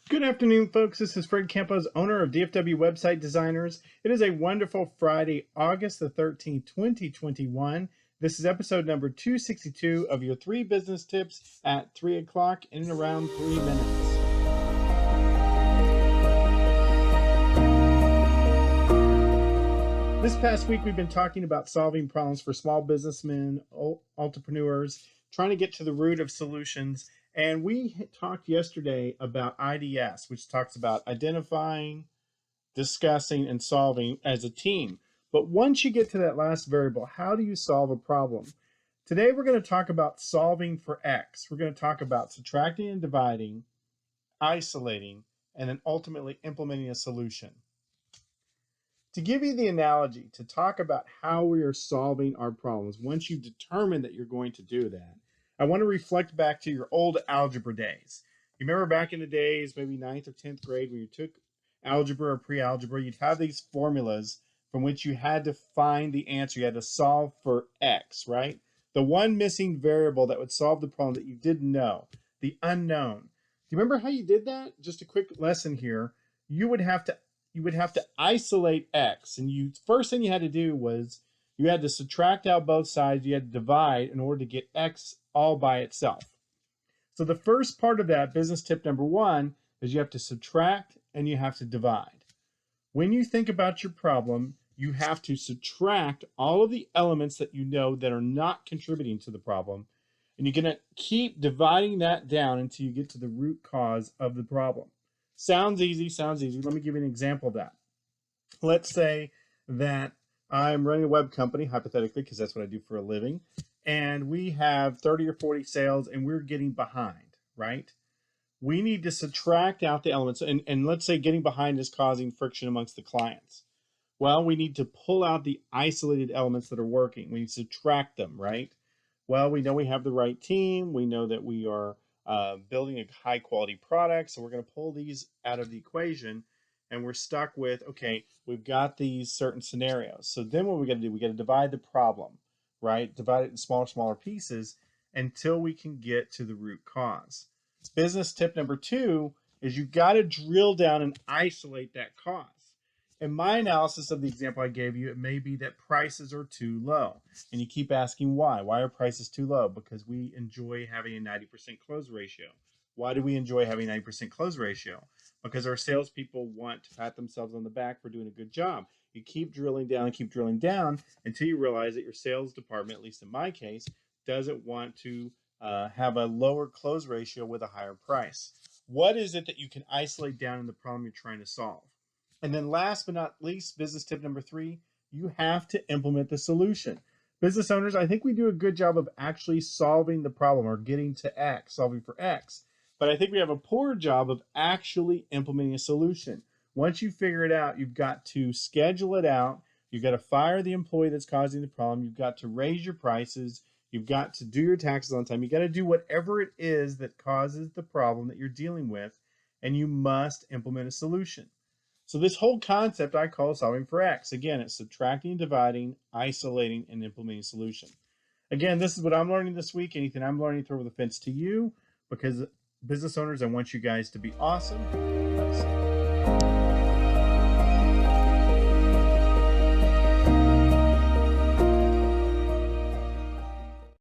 Good afternoon, folks. This is Fred Campos, owner of DFW Website Designers. It is a wonderful Friday, August the 13th, 2021. This is episode number 262 of your 3 business tips at 3 o'clock in around 3 minutes. This past week, we've been talking about solving problems for small businessmen, entrepreneurs, trying to get to the root of solutions. And we talked yesterday about IDS, which talks about identifying, discussing, and solving as a team. But once you get to that last variable, how do you solve a problem? Today, we're going to talk about solving for X. We're going to talk about subtracting and dividing, isolating, and then ultimately implementing a solution. To give you the analogy, to talk about how we are solving our problems, once you've determined that you're going to do that, I want to reflect back to your old algebra days. You remember back in the days, maybe 9th or 10th grade, when you took algebra or pre-algebra, you'd have these formulas from which you had to find the answer. You had to solve for X, right? The one missing variable that would solve the problem that you didn't know, the unknown. Do you remember how you did that? Just a quick lesson here. You would have to isolate X. And first thing you had to do was you had to subtract out both sides. You had to divide in order to get X all by itself. So the first part of that, business tip number 1, is you have to subtract and you have to divide. When you think about your problem, you have to subtract all of the elements that you know that are not contributing to the problem. And you're going to keep dividing that down until you get to the root cause of the problem. Sounds easy. Let me give you an example of that. Let's say that I'm running a web company, hypothetically, because that's what I do for a living, and we have 30 or 40 sales and we're getting behind, right? We need to subtract out the elements, and let's say getting behind is causing friction amongst the clients. Well, we need to pull out the isolated elements that are working. We need to subtract them, right? Well, we know we have the right team. We know that we are building a high quality product. So we're going to pull these out of the equation, and we're stuck with, okay, we've got these certain scenarios. So then what we got to do, we got to divide the problem, right? Divide it in smaller pieces until we can get to the root cause. Business tip number 2 is you got to drill down and isolate that cause. In my analysis of the example I gave you, it may be that prices are too low. And you keep asking why. Why are prices too low? Because we enjoy having a 90% close ratio. Why do we enjoy having a 90% close ratio? Because our salespeople want to pat themselves on the back for doing a good job. You keep drilling down until you realize that your sales department, at least in my case, doesn't want to have a lower close ratio with a higher price. What is it that you can isolate down in the problem you're trying to solve? And then last but not least, business tip number 3, you have to implement the solution. Business owners, I think we do a good job of actually solving the problem or getting to X, solving for X. But I think we have a poor job of actually implementing a solution. Once you figure it out, you've got to schedule it out. You've got to fire the employee that's causing the problem. You've got to raise your prices. You've got to do your taxes on time. You've got to do whatever it is that causes the problem that you're dealing with, and you must implement a solution. So this whole concept I call solving for X. Again, it's subtracting, dividing, isolating, and implementing a solution. Again, this is what I'm learning this week. Anything I'm learning, throw over the fence to you, because business owners, I want you guys to be awesome.